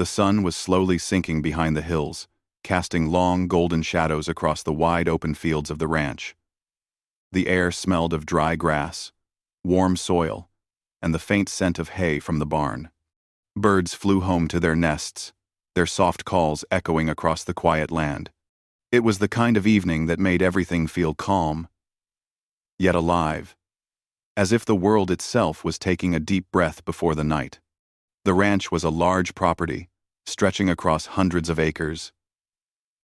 The sun was slowly sinking behind the hills, casting long golden shadows across the wide open fields of the ranch. The air smelled of dry grass, warm soil, and the faint scent of hay from the barn. Birds flew home to their nests, their soft calls echoing across the quiet land. It was the kind of evening that made everything feel calm, yet alive, as if the world itself was taking a deep breath before the night. The ranch was a large property, stretching across hundreds of acres.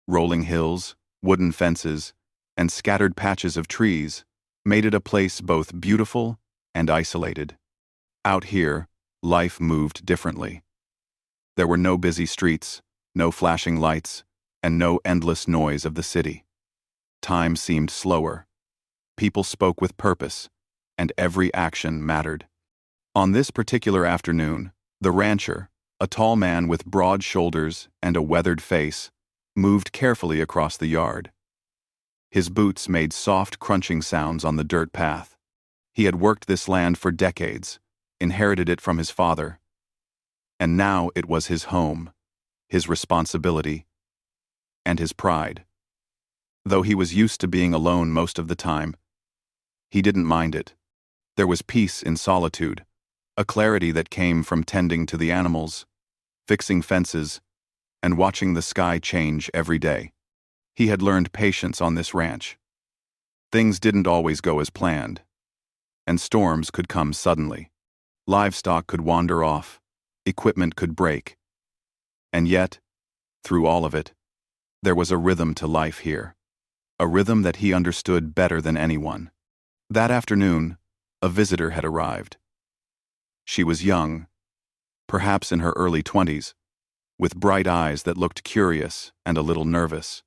Rolling hills, wooden fences, and scattered patches of trees made it a place both beautiful and isolated. Out here, life moved differently. There were no busy streets, no flashing lights, and no endless noise of the city. Time seemed slower. People spoke with purpose, and every action mattered. On this particular afternoon, the rancher, a tall man with broad shoulders and a weathered face, moved carefully across the yard. His boots made soft crunching sounds on the dirt path. He had worked this land for decades, inherited it from his father, and now it was his home, his responsibility, and his pride. Though he was used to being alone most of the time, he didn't mind it. There was peace in solitude, a clarity that came from tending to the animals, fixing fences, and watching the sky change every day. He had learned patience on this ranch. Things didn't always go as planned, and storms could come suddenly. Livestock could wander off, equipment could break. And yet, through all of it, there was a rhythm to life here, a rhythm that he understood better than anyone. That afternoon, a visitor had arrived. She was young, perhaps in her early 20s, with bright eyes that looked curious and a little nervous.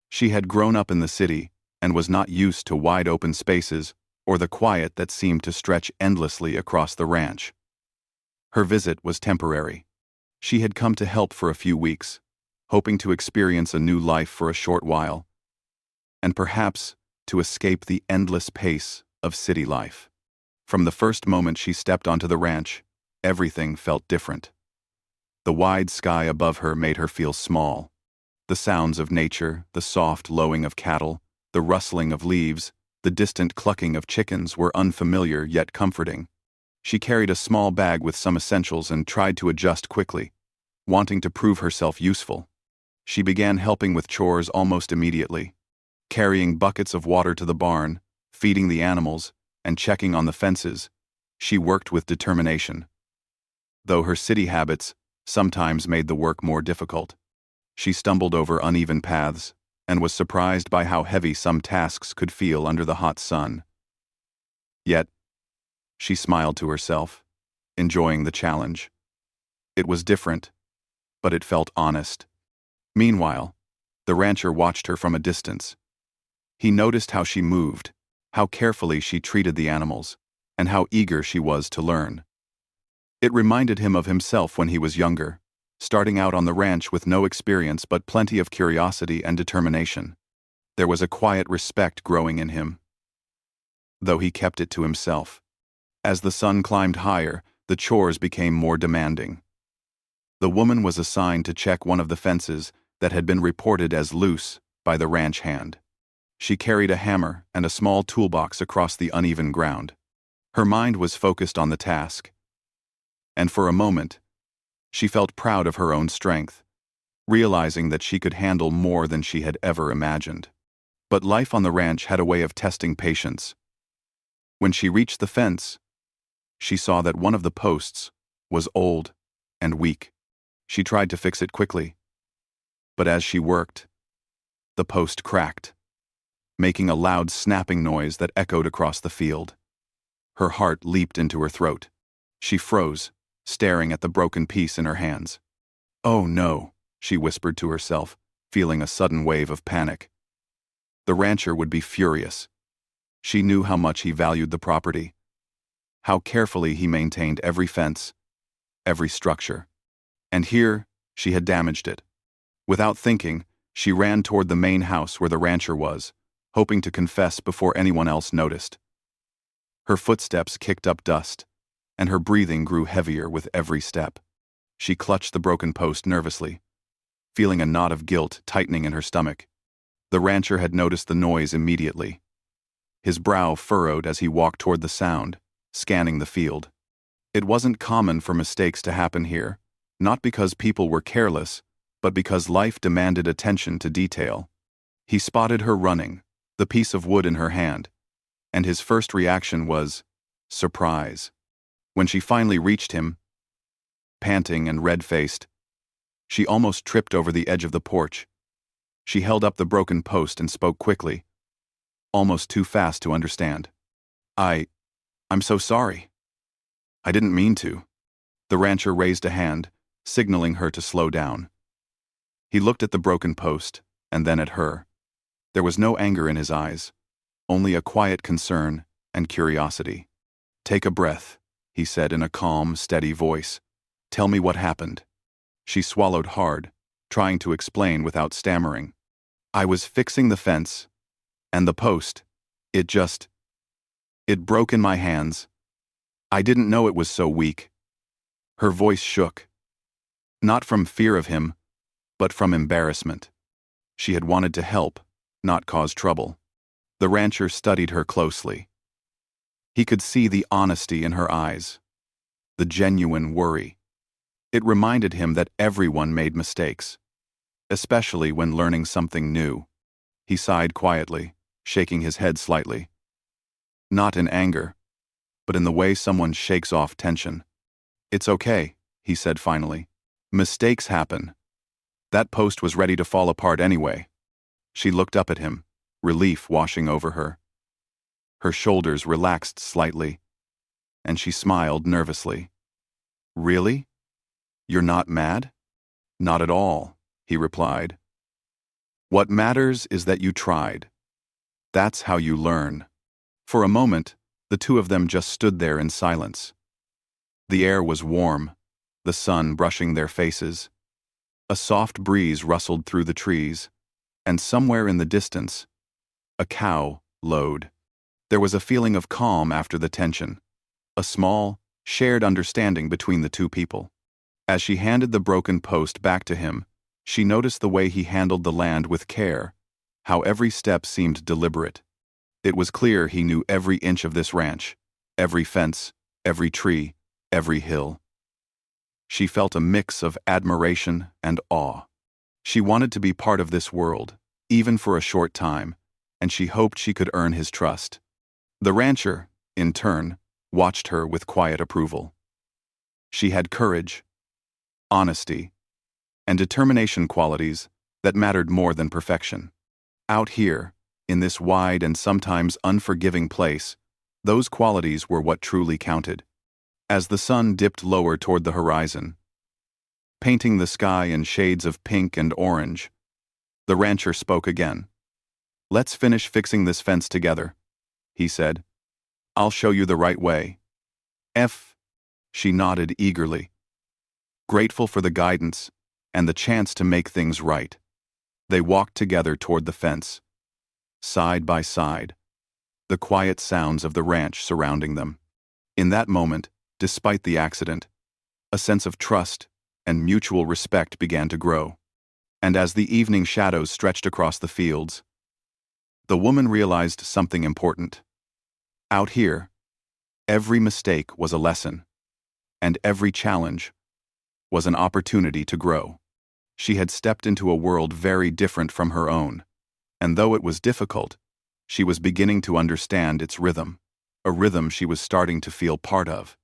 She had grown up in the city and was not used to wide open spaces or the quiet that seemed to stretch endlessly across the ranch. Her visit was temporary. She had come to help for a few weeks, hoping to experience a new life for a short while, and perhaps to escape the endless pace of city life. From the first moment she stepped onto the ranch, everything felt different. The wide sky above her made her feel small. The sounds of nature, the soft lowing of cattle, the rustling of leaves, the distant clucking of chickens were unfamiliar yet comforting. She carried a small bag with some essentials and tried to adjust quickly, wanting to prove herself useful. She began helping with chores almost immediately, carrying buckets of water to the barn, feeding the animals, and checking on the fences. She worked with determination. Though her city habits sometimes made the work more difficult, she stumbled over uneven paths and was surprised by how heavy some tasks could feel under the hot sun. Yet, she smiled to herself, enjoying the challenge. It was different, but it felt honest. Meanwhile, the rancher watched her from a distance. He noticed how she moved, how carefully she treated the animals, and how eager she was to learn. It reminded him of himself when he was younger, starting out on the ranch with no experience but plenty of curiosity and determination. There was a quiet respect growing in him, though he kept it to himself. As the sun climbed higher, the chores became more demanding. The woman was assigned to check one of the fences that had been reported as loose by the ranch hand. She carried a hammer and a small toolbox across the uneven ground. Her mind was focused on the task, and for a moment, she felt proud of her own strength, realizing that she could handle more than she had ever imagined. But life on the ranch had a way of testing patience. When she reached the fence, she saw that one of the posts was old and weak. She tried to fix it quickly, but as she worked, the post cracked, making a loud snapping noise that echoed across the field. Her heart leaped into her throat. She froze, staring at the broken piece in her hands. "Oh no," she whispered to herself, feeling a sudden wave of panic. The rancher would be furious. She knew how much he valued the property, how carefully he maintained every fence, every structure. And here, she had damaged it. Without thinking, she ran toward the main house where the rancher was, hoping to confess before anyone else noticed. Her footsteps kicked up dust, and her breathing grew heavier with every step. She clutched the broken post nervously, feeling a knot of guilt tightening in her stomach. The rancher had noticed the noise immediately. His brow furrowed as he walked toward the sound, scanning the field. It wasn't common for mistakes to happen here, not because people were careless, but because life demanded attention to detail. He spotted her running, the piece of wood in her hand, and his first reaction was surprise. When she finally reached him, panting and red-faced, she almost tripped over the edge of the porch. She held up the broken post and spoke quickly, almost too fast to understand. I'm so sorry. I didn't mean to." The rancher raised a hand, signaling her to slow down. He looked at the broken post, and then at her. There was no anger in his eyes, only a quiet concern and curiosity. "Take a breath," he said in a calm, steady voice. "Tell me what happened." She swallowed hard, trying to explain without stammering. "I was fixing the fence, and the post, it broke in my hands. I didn't know it was so weak." Her voice shook. Not from fear of him, but from embarrassment. She had wanted to help, not cause trouble. The rancher studied her closely. He could see the honesty in her eyes, the genuine worry. It reminded him that everyone made mistakes, especially when learning something new. He sighed quietly, shaking his head slightly. Not in anger, but in the way someone shakes off tension. "It's okay," he said finally. "Mistakes happen. That post was ready to fall apart anyway." She looked up at him, relief washing over her. Her shoulders relaxed slightly, and she smiled nervously. "Really? You're not mad?" "Not at all," he replied. "What matters is that you tried. That's how you learn." For a moment, the two of them just stood there in silence. The air was warm, the sun brushing their faces. A soft breeze rustled through the trees, and somewhere in the distance, a cow lowed. There was a feeling of calm after the tension, a small, shared understanding between the two people. As she handed the broken post back to him, she noticed the way he handled the land with care, how every step seemed deliberate. It was clear he knew every inch of this ranch, every fence, every tree, every hill. She felt a mix of admiration and awe. She wanted to be part of this world, even for a short time, and she hoped she could earn his trust. The rancher, in turn, watched her with quiet approval. She had courage, honesty, and determination qualities that mattered more than perfection. Out here, in this wide and sometimes unforgiving place, those qualities were what truly counted. As the sun dipped lower toward the horizon, painting the sky in shades of pink and orange, the rancher spoke again. "Let's finish fixing this fence together," he said. "I'll show you the right way." She nodded eagerly, grateful for the guidance and the chance to make things right. They walked together toward the fence, side by side, the quiet sounds of the ranch surrounding them. In that moment, despite the accident, a sense of trust and mutual respect began to grow. And as the evening shadows stretched across the fields, the woman realized something important. Out here, every mistake was a lesson, and every challenge was an opportunity to grow. She had stepped into a world very different from her own, and though it was difficult, she was beginning to understand its rhythm, a rhythm she was starting to feel part of.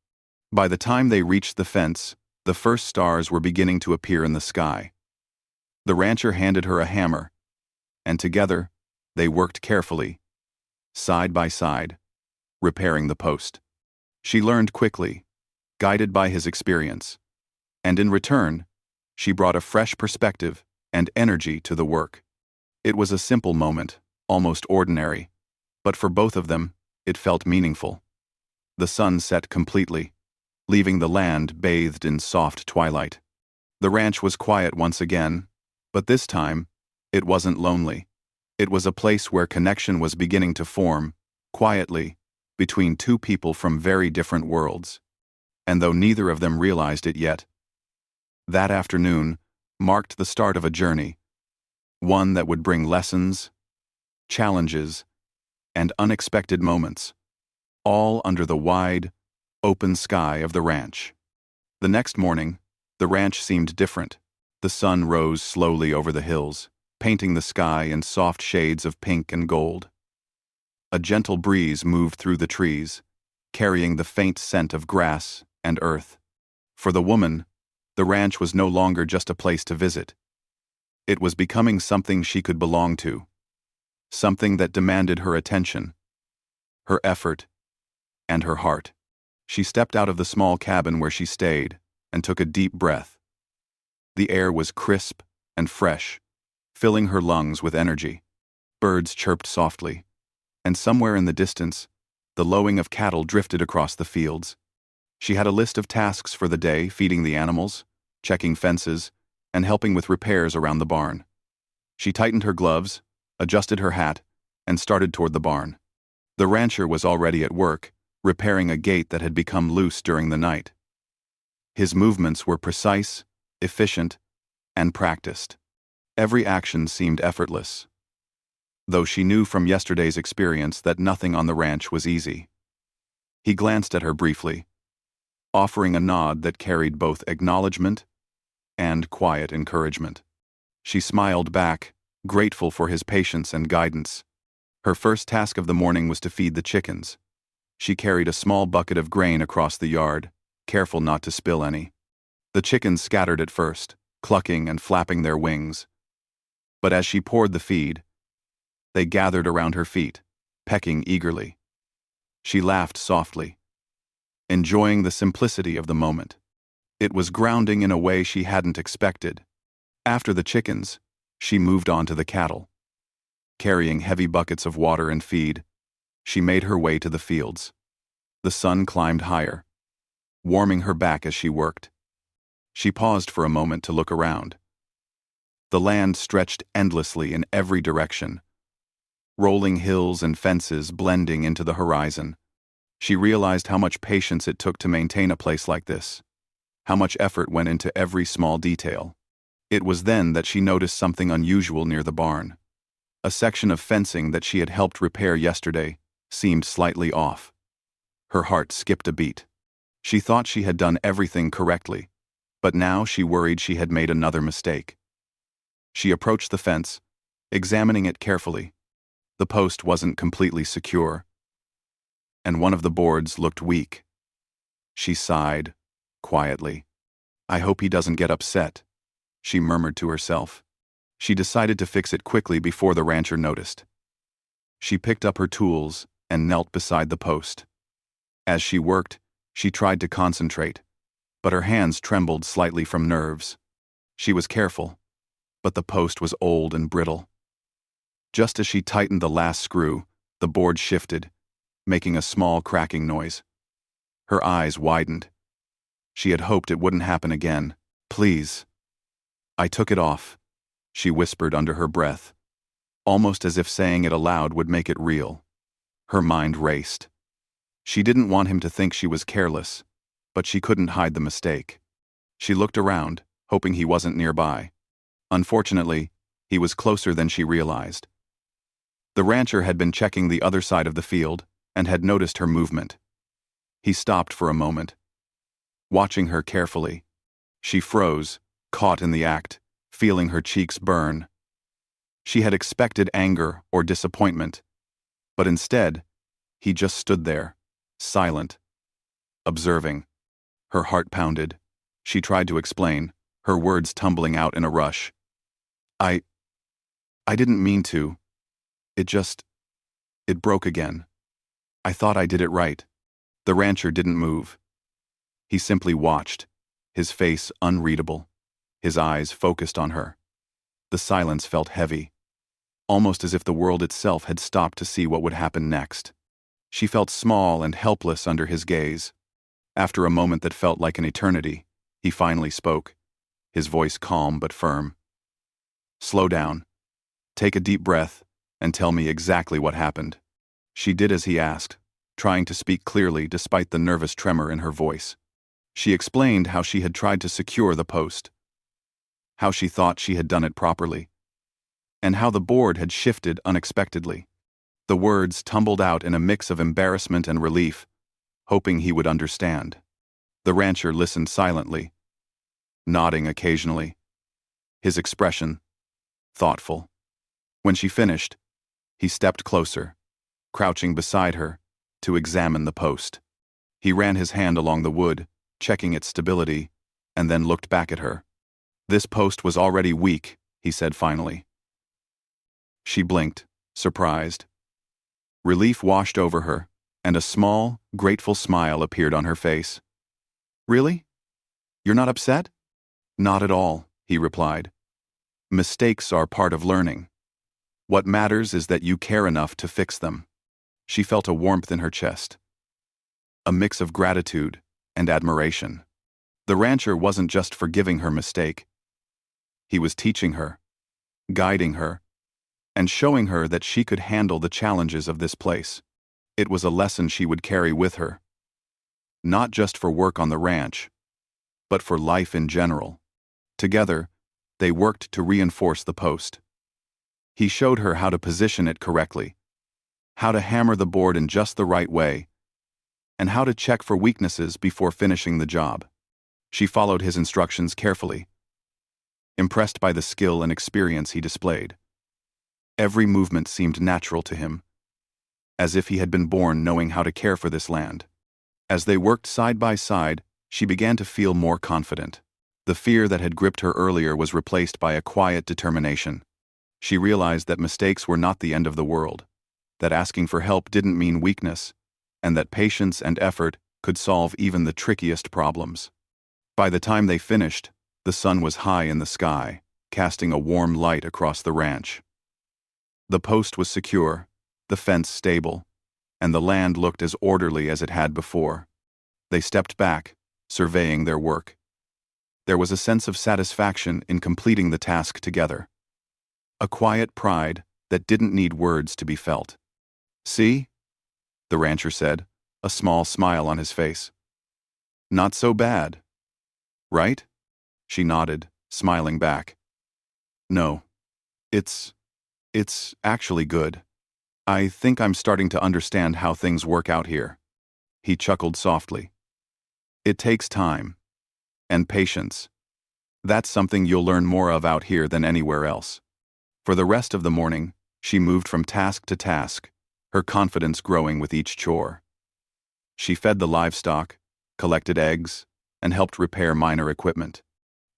By the time they reached the fence, the first stars were beginning to appear in the sky. The rancher handed her a hammer, and together, they worked carefully, side by side, repairing the post. She learned quickly, guided by his experience, and in return, she brought a fresh perspective and energy to the work. It was a simple moment, almost ordinary, but for both of them, it felt meaningful. The sun set completely, leaving the land bathed in soft twilight. The ranch was quiet once again, but this time, it wasn't lonely. It was a place where connection was beginning to form, quietly, between two people from very different worlds. And though neither of them realized it yet, That afternoon marked the start of a journey, one that would bring lessons, challenges, and unexpected moments, all under the wide, open sky of the ranch. The next morning, the ranch seemed different. The sun rose slowly over the hills, painting the sky in soft shades of pink and gold. A gentle breeze moved through the trees, carrying the faint scent of grass and earth. For the woman, the ranch was no longer just a place to visit. It was becoming something she could belong to, something that demanded her attention, her effort, and her heart. She stepped out of the small cabin where she stayed and took a deep breath. The air was crisp and fresh, filling her lungs with energy. Birds chirped softly, and somewhere in the distance, the lowing of cattle drifted across the fields. She had a list of tasks for the day: feeding the animals, checking fences, and helping with repairs around the barn. She tightened her gloves, adjusted her hat, and started toward the barn. The rancher was already at work, repairing a gate that had become loose during the night. His movements were precise, efficient, and practiced. Every action seemed effortless, though she knew from yesterday's experience that nothing on the ranch was easy. He glanced at her briefly, offering a nod that carried both acknowledgement and quiet encouragement. She smiled back, grateful for his patience and guidance. Her first task of the morning was to feed the chickens. She carried a small bucket of grain across the yard, careful not to spill any. The chickens scattered at first, clucking and flapping their wings. But as she poured the feed, they gathered around her feet, pecking eagerly. She laughed softly, enjoying the simplicity of the moment. It was grounding in a way she hadn't expected. After the chickens, she moved on to the cattle. Carrying heavy buckets of water and feed, she made her way to the fields. The sun climbed higher, warming her back as she worked. She paused for a moment to look around. The land stretched endlessly in every direction, rolling hills and fences blending into the horizon. She realized how much patience it took to maintain a place like this, how much effort went into every small detail. It was then that she noticed something unusual near the barn. A section of fencing that she had helped repair yesterday seemed slightly off. Her heart skipped a beat. She thought she had done everything correctly, but now she worried she had made another mistake. She approached the fence, examining it carefully. The post wasn't completely secure, and one of the boards looked weak. She sighed, quietly. "I hope he doesn't get upset," she murmured to herself. She decided to fix it quickly before the rancher noticed. She picked up her tools and knelt beside the post. As she worked, she tried to concentrate, but her hands trembled slightly from nerves. She was careful, but the post was old and brittle. Just as she tightened the last screw, the board shifted, making a small cracking noise. Her eyes widened. She had hoped it wouldn't happen again. "Please." "I took it off," she whispered under her breath, almost as if saying it aloud would make it real. Her mind raced. She didn't want him to think she was careless, but she couldn't hide the mistake. She looked around, hoping he wasn't nearby. Unfortunately, he was closer than she realized. The rancher had been checking the other side of the field and had noticed her movement. He stopped for a moment, watching her carefully. She froze, caught in the act, feeling her cheeks burn. She had expected anger or disappointment, but instead, he just stood there, silent, observing. Her heart pounded. She tried to explain, her words tumbling out in a rush. I didn't mean to. It broke again. I thought I did it right." The rancher didn't move. He simply watched, his face unreadable, his eyes focused on her. The silence felt heavy, almost as if the world itself had stopped to see what would happen next. She felt small and helpless under his gaze. After a moment that felt like an eternity, he finally spoke, his voice calm but firm. "Slow down. Take a deep breath and tell me exactly what happened." She did as he asked, trying to speak clearly despite the nervous tremor in her voice. She explained how she had tried to secure the post, how she thought she had done it properly, and how the board had shifted unexpectedly. The words tumbled out in a mix of embarrassment and relief, hoping he would understand. The rancher listened silently, nodding occasionally, his expression thoughtful. When she finished, he stepped closer, crouching beside her, to examine the post. He ran his hand along the wood, checking its stability, and then looked back at her. This post was already weak, he said finally. She blinked, surprised. Relief washed over her, and a small, grateful smile appeared on her face. Really? You're not upset? Not at all, he replied. Mistakes are part of learning. What matters is that you care enough to fix them. She felt a warmth in her chest, a mix of gratitude and admiration. The rancher wasn't just forgiving her mistake. He was teaching her, guiding her, and showing her that she could handle the challenges of this place. It was a lesson she would carry with her, not just for work on the ranch, but for life in general. Together, they worked to reinforce the post. He showed her how to position it correctly, how to hammer the board in just the right way, and how to check for weaknesses before finishing the job. She followed his instructions carefully, impressed by the skill and experience he displayed. Every movement seemed natural to him, as if he had been born knowing how to care for this land. As they worked side by side, she began to feel more confident. The fear that had gripped her earlier was replaced by a quiet determination. She realized that mistakes were not the end of the world, that asking for help didn't mean weakness, and that patience and effort could solve even the trickiest problems. By the time they finished, the sun was high in the sky, casting a warm light across the ranch. The post was secure, the fence stable, and the land looked as orderly as it had before. They stepped back, surveying their work. There was a sense of satisfaction in completing the task together. A quiet pride that didn't need words to be felt. See? The rancher said, a small smile on his face. Not so bad. Right? She nodded, smiling back. No. It's actually good. I think I'm starting to understand how things work out here. He chuckled softly. It takes time. And patience. That's something you'll learn more of out here than anywhere else. For the rest of the morning, she moved from task to task, her confidence growing with each chore. She fed the livestock, collected eggs, and helped repair minor equipment.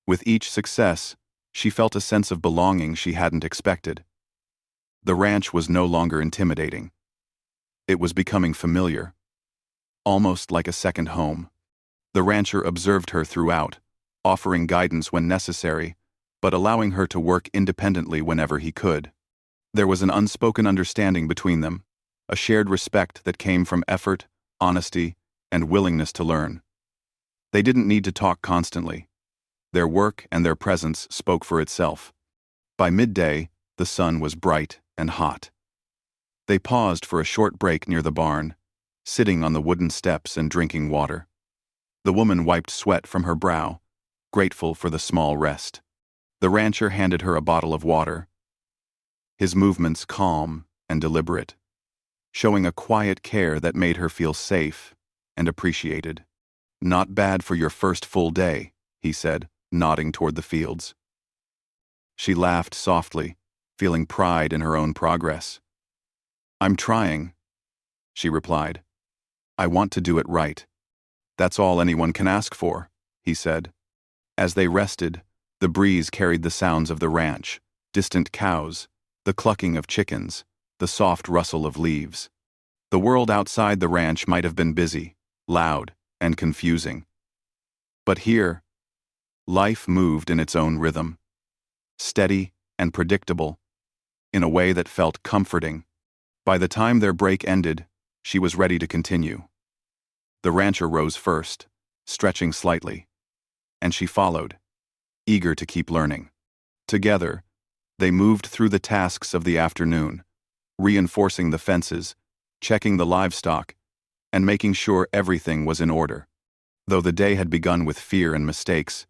With each success, she felt a sense of belonging she hadn't expected. The ranch was no longer intimidating. It was becoming familiar, almost like a second home. The rancher observed her throughout, offering guidance when necessary, but allowing her to work independently whenever he could. There was an unspoken understanding between them, a shared respect that came from effort, honesty, and willingness to learn. They didn't need to talk constantly. Their work and their presence spoke for itself. By midday, the sun was bright and hot. They paused for a short break near the barn, sitting on the wooden steps and drinking water. The woman wiped sweat from her brow, grateful for the small rest. The rancher handed her a bottle of water, his movements calm and deliberate, showing a quiet care that made her feel safe and appreciated. Not bad for your first full day, he said, nodding toward the fields. She laughed softly, feeling pride in her own progress. I'm trying, she replied. I want to do it right. That's all anyone can ask for, he said. As they rested, the breeze carried the sounds of the ranch, distant cows, the clucking of chickens, the soft rustle of leaves. The world outside the ranch might have been busy, loud, and confusing. But here, life moved in its own rhythm, steady and predictable, in a way that felt comforting. By the time their break ended, she was ready to continue. The rancher rose first, stretching slightly, and she followed, eager to keep learning. Together, they moved through the tasks of the afternoon, reinforcing the fences, checking the livestock, and making sure everything was in order. Though the day had begun with fear and mistakes,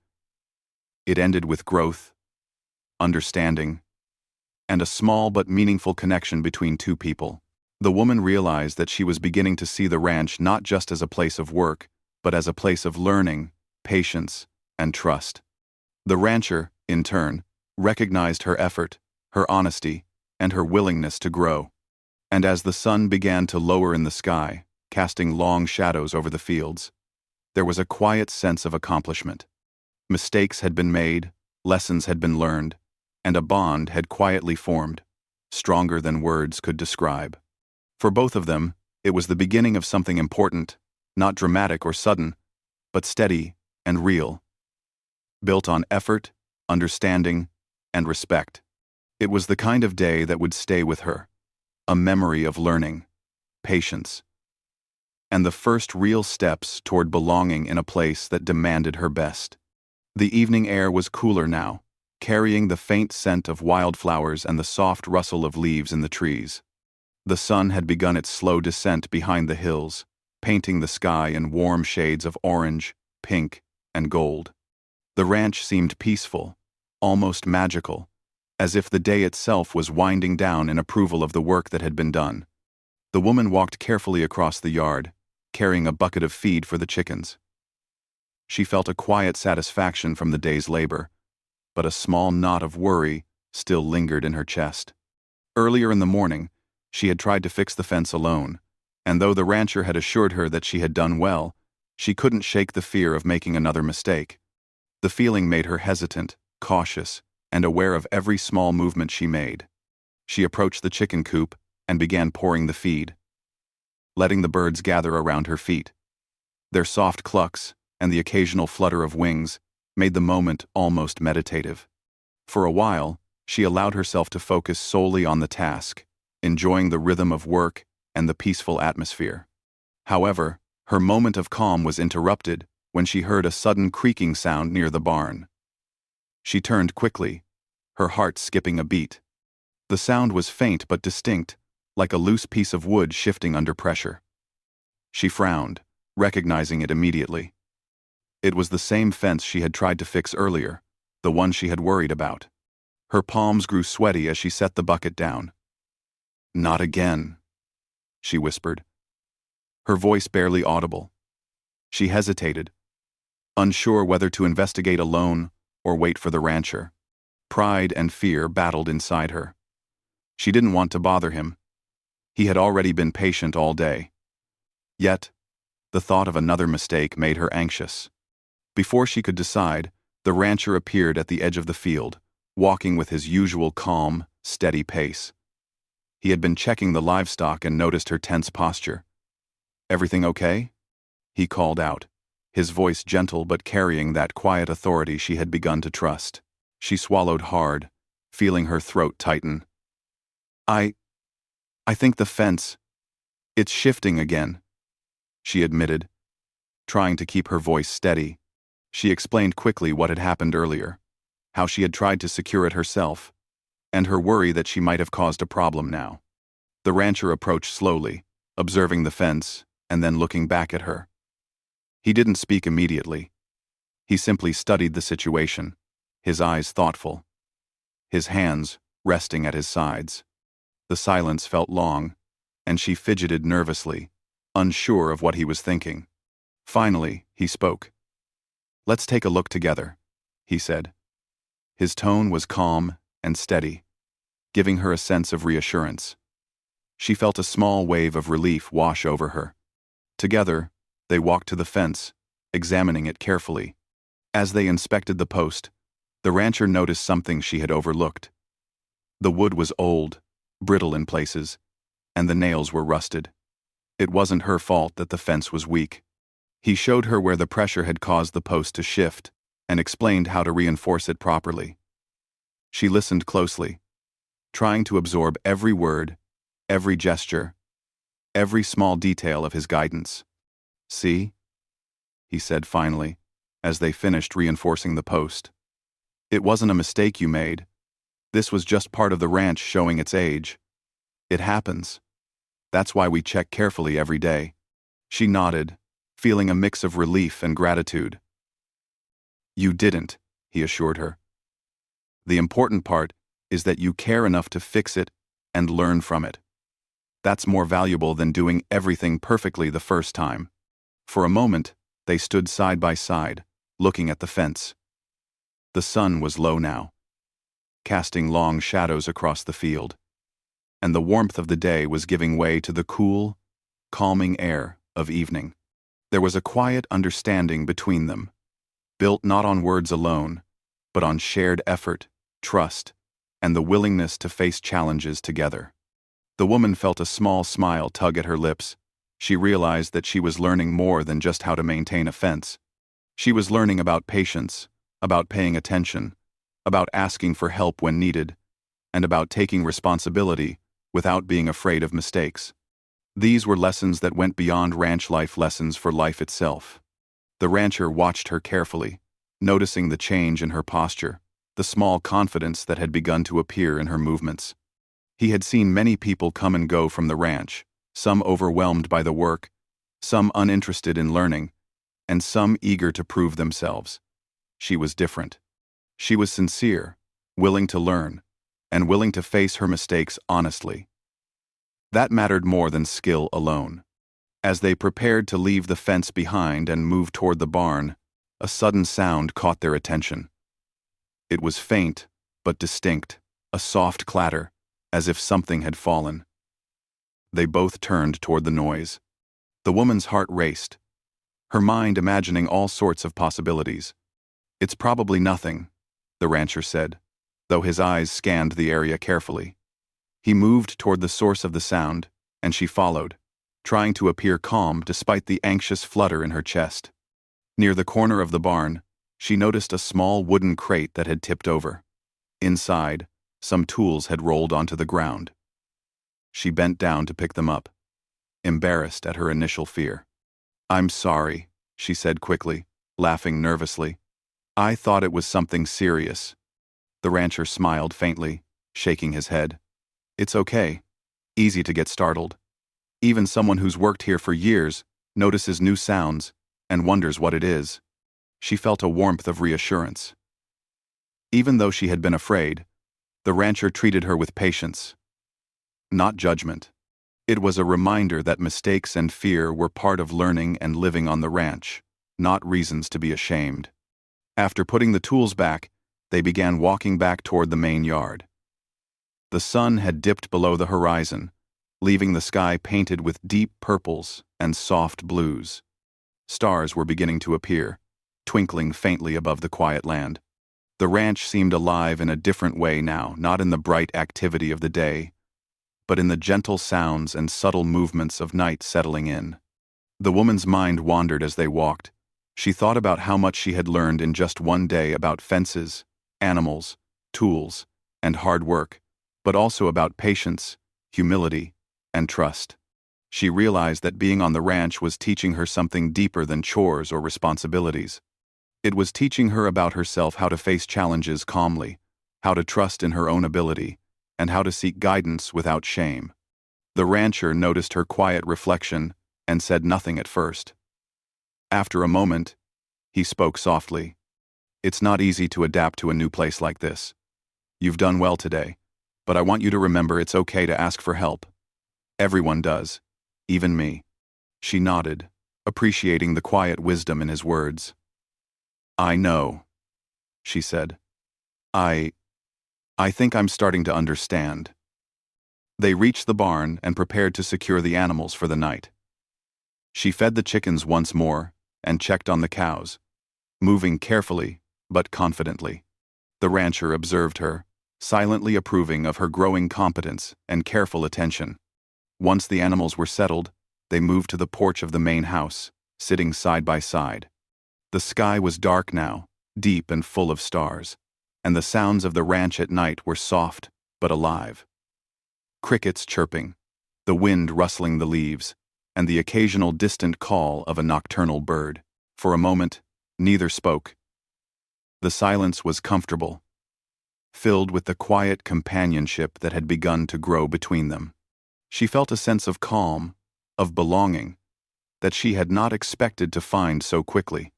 it ended with growth, understanding, and a small but meaningful connection between two people. The woman realized that she was beginning to see the ranch not just as a place of work, but as a place of learning, patience, and trust. The rancher, in turn, recognized her effort, her honesty, and her willingness to grow. And as the sun began to lower in the sky, casting long shadows over the fields, there was a quiet sense of accomplishment. Mistakes had been made, lessons had been learned, and a bond had quietly formed, stronger than words could describe. For both of them, it was the beginning of something important, not dramatic or sudden, but steady and real, built on effort, understanding, and respect. It was the kind of day that would stay with her, a memory of learning, patience, and the first real steps toward belonging in a place that demanded her best. The evening air was cooler now, carrying the faint scent of wildflowers and the soft rustle of leaves in the trees. The sun had begun its slow descent behind the hills, painting the sky in warm shades of orange, pink, and gold. The ranch seemed peaceful, almost magical, as if the day itself was winding down in approval of the work that had been done. The woman walked carefully across the yard, carrying a bucket of feed for the chickens. She felt a quiet satisfaction from the day's labor, but a small knot of worry still lingered in her chest. Earlier in the morning, she had tried to fix the fence alone, and though the rancher had assured her that she had done well, she couldn't shake the fear of making another mistake. The feeling made her hesitant, cautious, and aware of every small movement she made. She approached the chicken coop and began pouring the feed, letting the birds gather around her feet. Their soft clucks and the occasional flutter of wings made the moment almost meditative. For a while, she allowed herself to focus solely on the task, enjoying the rhythm of work and the peaceful atmosphere. However, her moment of calm was interrupted when she heard a sudden creaking sound near the barn. She turned quickly, her heart skipping a beat. The sound was faint but distinct, like a loose piece of wood shifting under pressure. She frowned, recognizing it immediately. It was the same fence she had tried to fix earlier, the one she had worried about. Her palms grew sweaty as she set the bucket down. "Not again," she whispered, her voice barely audible. She hesitated, unsure whether to investigate alone or wait for the rancher. Pride and fear battled inside her. She didn't want to bother him. He had already been patient all day. Yet, the thought of another mistake made her anxious. Before she could decide, the rancher appeared at the edge of the field, walking with his usual calm, steady pace. He had been checking the livestock and noticed her tense posture. "Everything okay?" he called out, his voice gentle but carrying that quiet authority she had begun to trust. She swallowed hard, feeling her throat tighten. I think the fence, it's shifting again," she admitted, trying to keep her voice steady. She explained quickly what had happened earlier, how she had tried to secure it herself, and her worry that she might have caused a problem now. The rancher approached slowly, observing the fence and then looking back at her. He didn't speak immediately. He simply studied the situation, his eyes thoughtful, his hands resting at his sides. The silence felt long, and she fidgeted nervously, unsure of what he was thinking. Finally, he spoke. "Let's take a look together," he said. His tone was calm and steady, giving her a sense of reassurance. She felt a small wave of relief wash over her. Together, they walked to the fence, examining it carefully. As they inspected the post, the rancher noticed something she had overlooked. The wood was old, brittle in places, and the nails were rusted. It wasn't her fault that the fence was weak. He showed her where the pressure had caused the post to shift and explained how to reinforce it properly. She listened closely, trying to absorb every word, every gesture, every small detail of his guidance. "See?" he said finally, as they finished reinforcing the post. "It wasn't a mistake you made. This was just part of the ranch showing its age. It happens. That's why we check carefully every day." She nodded, feeling a mix of relief and gratitude. "You didn't," he assured her. "The important part is that you care enough to fix it and learn from it. That's more valuable than doing everything perfectly the first time." For a moment, they stood side by side, looking at the fence. The sun was low now, casting long shadows across the field, and the warmth of the day was giving way to the cool, calming air of evening. There was a quiet understanding between them, built not on words alone, but on shared effort, trust, and the willingness to face challenges together. The woman felt a small smile tug at her lips. She realized that she was learning more than just how to maintain a fence. She was learning about patience, about paying attention, about asking for help when needed, and about taking responsibility without being afraid of mistakes. These were lessons that went beyond ranch life lessons for life itself. The rancher watched her carefully, noticing the change in her posture, the small confidence that had begun to appear in her movements. He had seen many people come and go from the ranch, some overwhelmed by the work, some uninterested in learning, and some eager to prove themselves. She was different. She was sincere, willing to learn, and willing to face her mistakes honestly. That mattered more than skill alone. As they prepared to leave the fence behind and move toward the barn, a sudden sound caught their attention. It was faint, but distinct, a soft clatter, as if something had fallen. They both turned toward the noise. The woman's heart raced, her mind imagining all sorts of possibilities. "It's probably nothing," the rancher said, though his eyes scanned the area carefully. He moved toward the source of the sound, and she followed, trying to appear calm despite the anxious flutter in her chest. Near the corner of the barn, she noticed a small wooden crate that had tipped over. Inside, some tools had rolled onto the ground. She bent down to pick them up, embarrassed at her initial fear. "I'm sorry," she said quickly, laughing nervously. "I thought it was something serious." The rancher smiled faintly, shaking his head. "It's okay. Easy to get startled. Even someone who's worked here for years notices new sounds and wonders what it is." She felt a warmth of reassurance. Even though she had been afraid, the rancher treated her with patience, not judgment. It was a reminder that mistakes and fear were part of learning and living on the ranch, not reasons to be ashamed. After putting the tools back, they began walking back toward the main yard. The sun had dipped below the horizon, leaving the sky painted with deep purples and soft blues. Stars were beginning to appear, twinkling faintly above the quiet land. The ranch seemed alive in a different way now, not in the bright activity of the day, but in the gentle sounds and subtle movements of night settling in. The woman's mind wandered as they walked. She thought about how much she had learned in just one day about fences, animals, tools, and hard work, but also about patience, humility, and trust. She realized that being on the ranch was teaching her something deeper than chores or responsibilities. It was teaching her about herself, how to face challenges calmly, how to trust in her own ability, and how to seek guidance without shame. The rancher noticed her quiet reflection and said nothing at first. After a moment, he spoke softly. "It's not easy to adapt to a new place like this. You've done well today, but I want you to remember it's okay to ask for help. Everyone does, even me." She nodded, appreciating the quiet wisdom in his words. "I know," she said. I think I'm starting to understand." They reached the barn and prepared to secure the animals for the night. She fed the chickens once more and checked on the cows, moving carefully but confidently. The rancher observed her, silently approving of her growing competence and careful attention. Once the animals were settled, they moved to the porch of the main house, sitting side by side. The sky was dark now, deep and full of stars, and the sounds of the ranch at night were soft but alive. Crickets chirping, the wind rustling the leaves, and the occasional distant call of a nocturnal bird. For a moment, neither spoke. The silence was comfortable, filled with the quiet companionship that had begun to grow between them. She felt a sense of calm, of belonging, that she had not expected to find so quickly.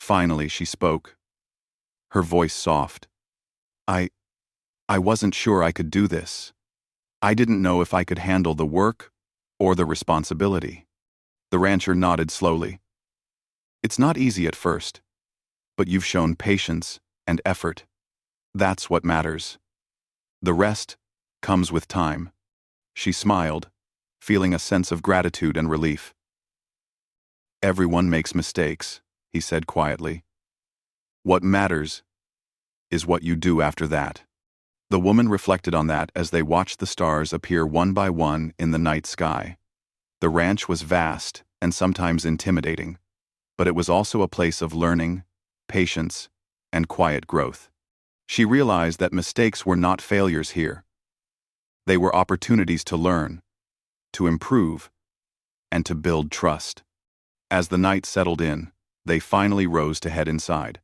Finally, she spoke, her voice soft. I wasn't sure I could do this. I didn't know if I could handle the work or the responsibility. The rancher nodded slowly. It's not easy at first, but you've shown patience and effort. That's what matters. The rest comes with time. She smiled, feeling a sense of gratitude and relief. Everyone makes mistakes, he said quietly. What matters is what you do after that. The woman reflected on that as they watched the stars appear one by one in the night sky. The ranch was vast and sometimes intimidating, but it was also a place of learning, patience, and quiet growth. She realized that mistakes were not failures here. They were opportunities to learn, to improve, and to build trust. As the night settled in, they finally rose to head inside.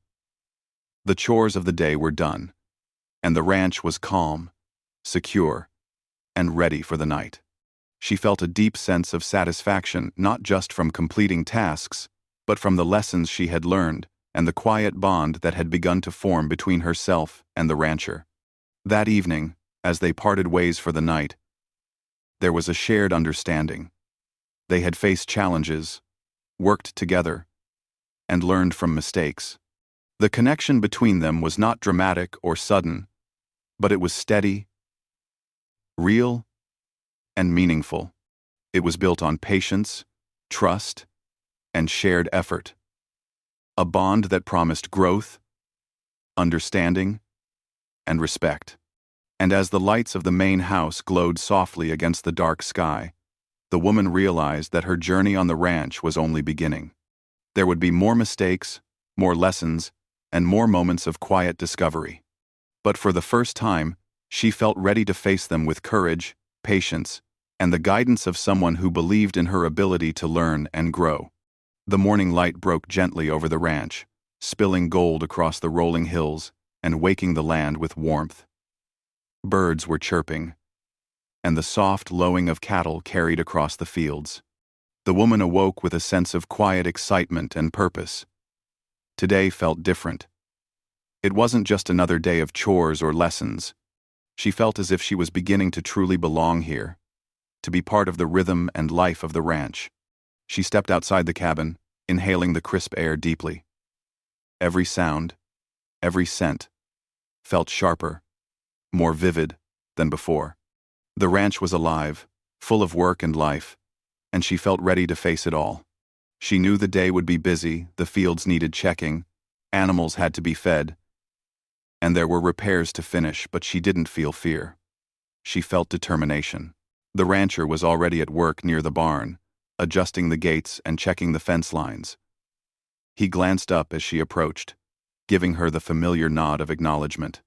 The chores of the day were done, and the ranch was calm, secure, and ready for the night. She felt a deep sense of satisfaction not just from completing tasks, but from the lessons she had learned and the quiet bond that had begun to form between herself and the rancher. That evening, as they parted ways for the night, there was a shared understanding. They had faced challenges, worked together, and learned from mistakes. The connection between them was not dramatic or sudden, but it was steady, real, and meaningful. It was built on patience, trust, and shared effort. A bond that promised growth, understanding, and respect. And as the lights of the main house glowed softly against the dark sky, the woman realized that her journey on the ranch was only beginning. There would be more mistakes, more lessons, and more moments of quiet discovery. But for the first time, she felt ready to face them with courage, patience, and the guidance of someone who believed in her ability to learn and grow. The morning light broke gently over the ranch, spilling gold across the rolling hills and waking the land with warmth. Birds were chirping, and the soft lowing of cattle carried across the fields. The woman awoke with a sense of quiet excitement and purpose. Today felt different. It wasn't just another day of chores or lessons. She felt as if she was beginning to truly belong here, to be part of the rhythm and life of the ranch. She stepped outside the cabin, inhaling the crisp air deeply. Every sound, every scent, felt sharper, more vivid than before. The ranch was alive, full of work and life, and she felt ready to face it all. She knew the day would be busy, the fields needed checking, animals had to be fed, and there were repairs to finish, but she didn't feel fear. She felt determination. The rancher was already at work near the barn, adjusting the gates and checking the fence lines. He glanced up as she approached, giving her the familiar nod of acknowledgement.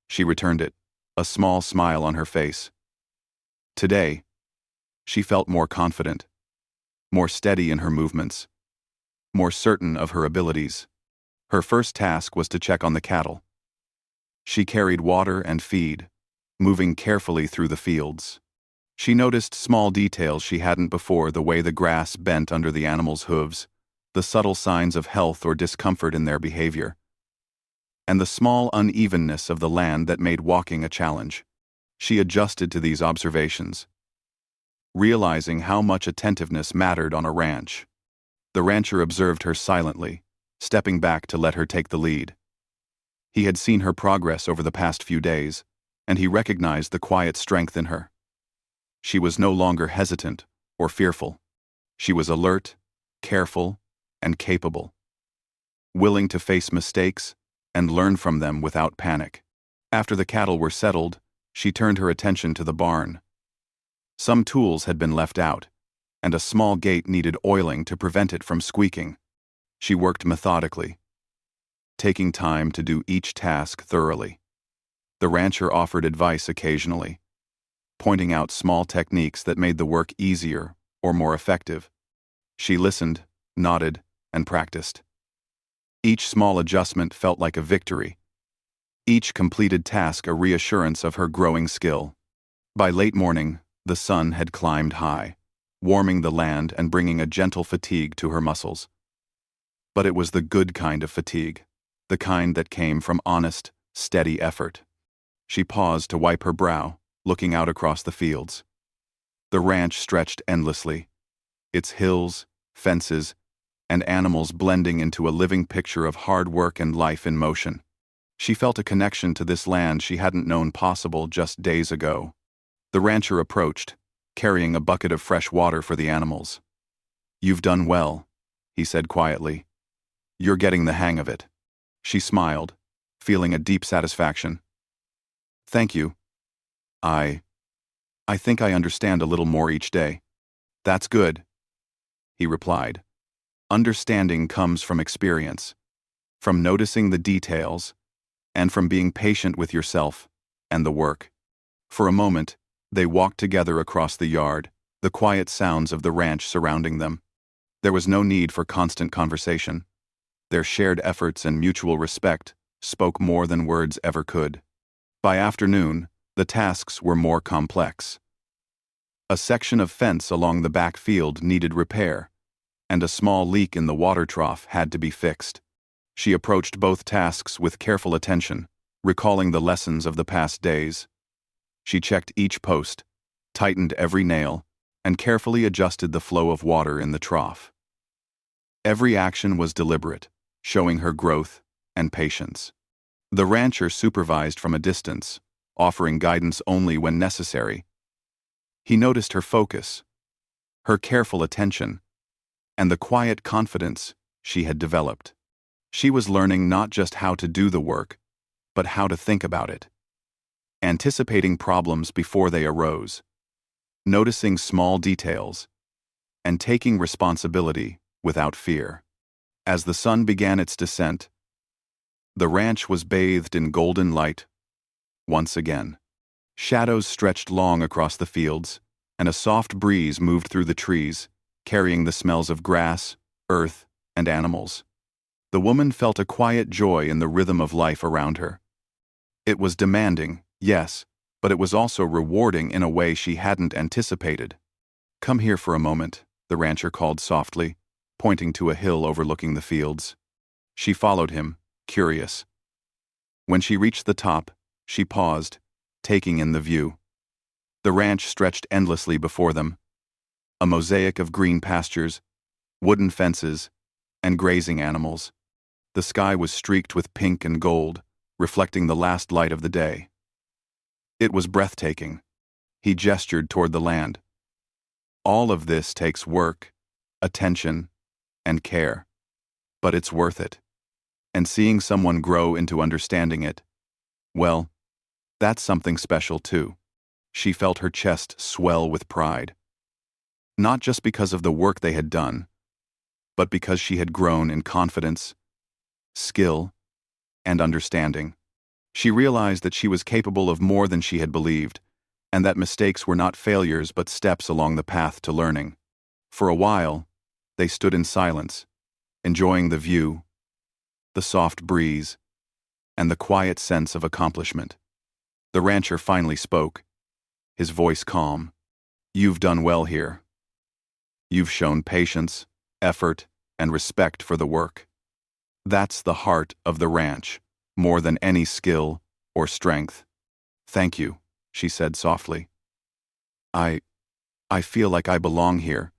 She returned it, a small smile on her face. Today, she felt more confident, more steady in her movements, more certain of her abilities. Her first task was to check on the cattle. She carried water and feed, moving carefully through the fields. She noticed small details she hadn't before, the way the grass bent under the animals' hooves, the subtle signs of health or discomfort in their behavior, and the small unevenness of the land that made walking a challenge. She adjusted to these observations, realizing how much attentiveness mattered on a ranch. The rancher observed her silently, stepping back to let her take the lead. He had seen her progress over the past few days, and he recognized the quiet strength in her. She was no longer hesitant or fearful. She was alert, careful, and capable, willing to face mistakes and learn from them without panic. After the cattle were settled, she turned her attention to the barn. Some tools had been left out, and a small gate needed oiling to prevent it from squeaking. She worked methodically, taking time to do each task thoroughly. The rancher offered advice occasionally, pointing out small techniques that made the work easier or more effective. She listened, nodded, and practiced. Each small adjustment felt like a victory, each completed task a reassurance of her growing skill. By late morning, the sun had climbed high, warming the land and bringing a gentle fatigue to her muscles. But it was the good kind of fatigue, the kind that came from honest, steady effort. She paused to wipe her brow, looking out across the fields. The ranch stretched endlessly, its hills, fences, and animals blending into a living picture of hard work and life in motion. She felt a connection to this land she hadn't known possible just days ago. The rancher approached, carrying a bucket of fresh water for the animals. "You've done well," he said quietly. "You're getting the hang of it." She smiled, feeling a deep satisfaction. "Thank you. I think I understand a little more each day." "That's good," he replied. "Understanding comes from experience, from noticing the details, and from being patient with yourself and the work." For a moment, they walked together across the yard, the quiet sounds of the ranch surrounding them. There was no need for constant conversation. Their shared efforts and mutual respect spoke more than words ever could. By afternoon, the tasks were more complex. A section of fence along the back field needed repair, and a small leak in the water trough had to be fixed. She approached both tasks with careful attention, recalling the lessons of the past days. She checked each post, tightened every nail, and carefully adjusted the flow of water in the trough. Every action was deliberate, showing her growth and patience. The rancher supervised from a distance, offering guidance only when necessary. He noticed her focus, her careful attention, and the quiet confidence she had developed. She was learning not just how to do the work, but how to think about it, anticipating problems before they arose, noticing small details, and taking responsibility without fear. As the sun began its descent, the ranch was bathed in golden light once again. Shadows stretched long across the fields, and a soft breeze moved through the trees, carrying the smells of grass, earth, and animals. The woman felt a quiet joy in the rhythm of life around her. It was demanding, yes, but it was also rewarding in a way she hadn't anticipated. "Come here for a moment," the rancher called softly, pointing to a hill overlooking the fields. She followed him, curious. When she reached the top, she paused, taking in the view. The ranch stretched endlessly before them, a mosaic of green pastures, wooden fences, and grazing animals. The sky was streaked with pink and gold, reflecting the last light of the day. It was breathtaking. He gestured toward the land. "All of this takes work, attention, and care. But it's worth it. And seeing someone grow into understanding it, well, that's something special too." She felt her chest swell with pride. Not just because of the work they had done, but because she had grown in confidence, skill, and understanding. She realized that she was capable of more than she had believed, and that mistakes were not failures but steps along the path to learning. For a while, they stood in silence, enjoying the view, the soft breeze, and the quiet sense of accomplishment. The rancher finally spoke, his voice calm. "You've done well here. You've shown patience, effort, and respect for the work. That's the heart of the ranch, more than any skill or strength." "Thank you," she said softly. I feel like I belong here,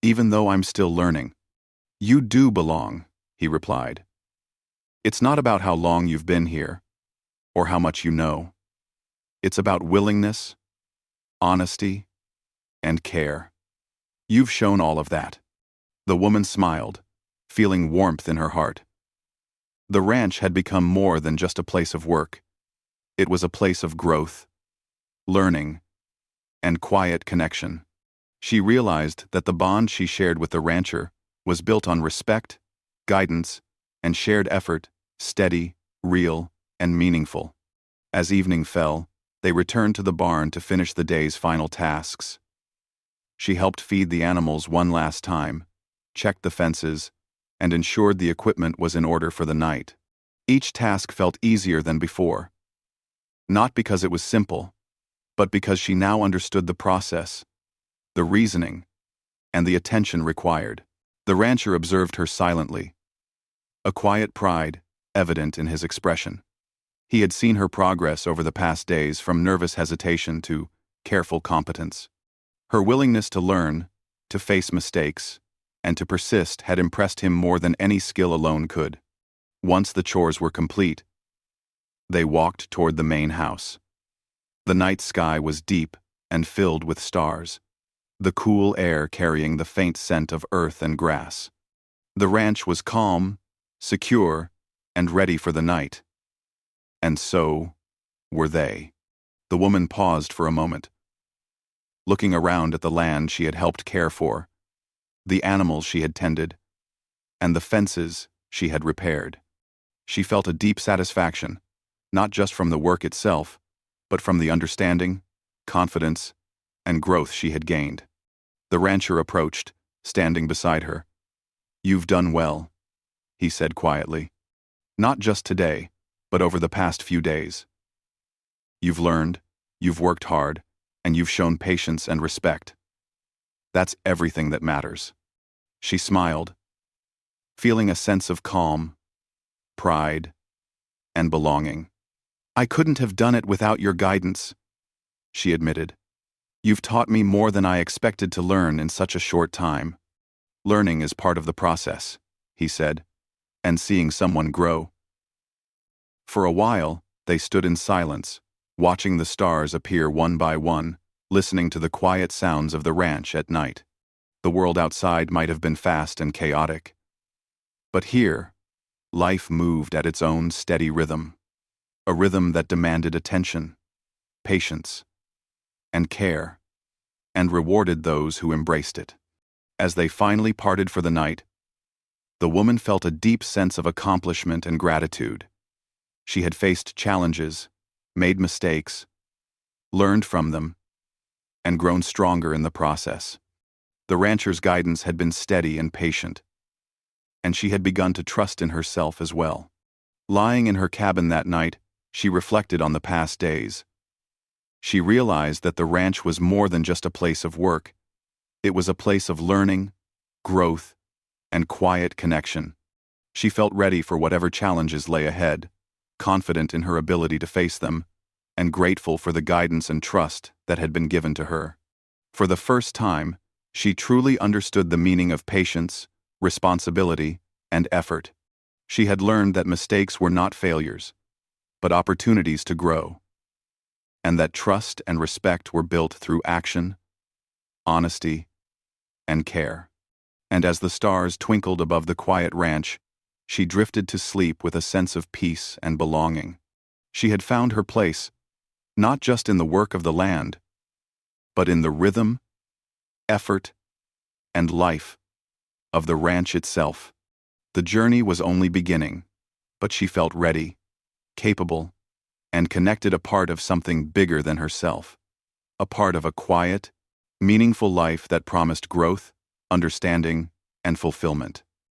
even though I'm still learning." "You do belong," he replied. "It's not about how long you've been here, or how much you know. It's about willingness, honesty, and care. You've shown all of that." The woman smiled, feeling warmth in her heart. The ranch had become more than just a place of work. It was a place of growth, learning, and quiet connection. She realized that the bond she shared with the rancher was built on respect, guidance, and shared effort, steady, real, and meaningful. As evening fell, they returned to the barn to finish the day's final tasks. She helped feed the animals one last time, checked the fences, and ensured the equipment was in order for the night. Each task felt easier than before. Not because it was simple, but because she now understood the process, the reasoning, and the attention required. The rancher observed her silently, a quiet pride evident in his expression. He had seen her progress over the past days, from nervous hesitation to careful competence. Her willingness to learn, to face mistakes, and to persist had impressed him more than any skill alone could. Once the chores were complete, they walked toward the main house. The night sky was deep and filled with stars, the cool air carrying the faint scent of earth and grass. The ranch was calm, secure, and ready for the night. And so were they. The woman paused for a moment, looking around at the land she had helped care for, the animals she had tended, and the fences she had repaired. She felt a deep satisfaction, not just from the work itself, but from the understanding, confidence, and growth she had gained. The rancher approached, standing beside her. "You've done well," he said quietly. "Not just today, but over the past few days. You've learned, you've worked hard, and you've shown patience and respect. That's everything that matters." She smiled, feeling a sense of calm, pride, and belonging. "I couldn't have done it without your guidance," she admitted. "You've taught me more than I expected to learn in such a short time." "Learning is part of the process," he said, "and seeing someone grow." For a while, they stood in silence, watching the stars appear one by one, listening to the quiet sounds of the ranch at night. The world outside might have been fast and chaotic, but here, life moved at its own steady rhythm, a rhythm that demanded attention, patience, and care, and rewarded those who embraced it. As they finally parted for the night, the woman felt a deep sense of accomplishment and gratitude. She had faced challenges, made mistakes, learned from them, and grown stronger in the process. The rancher's guidance had been steady and patient, and she had begun to trust in herself as well. Lying in her cabin that night, she reflected on the past days. She realized that the ranch was more than just a place of work. It was a place of learning, growth, and quiet connection. She felt ready for whatever challenges lay ahead, confident in her ability to face them, and grateful for the guidance and trust that had been given to her. For the first time, she truly understood the meaning of patience, responsibility, and effort. She had learned that mistakes were not failures, but opportunities to grow, and that trust and respect were built through action, honesty, and care. And as the stars twinkled above the quiet ranch, she drifted to sleep with a sense of peace and belonging. She had found her place, not just in the work of the land, but in the rhythm, effort, and life of the ranch itself. The journey was only beginning, but she felt ready, capable, and connected, a part of something bigger than herself, a part of a quiet, meaningful life that promised growth, understanding, and fulfillment.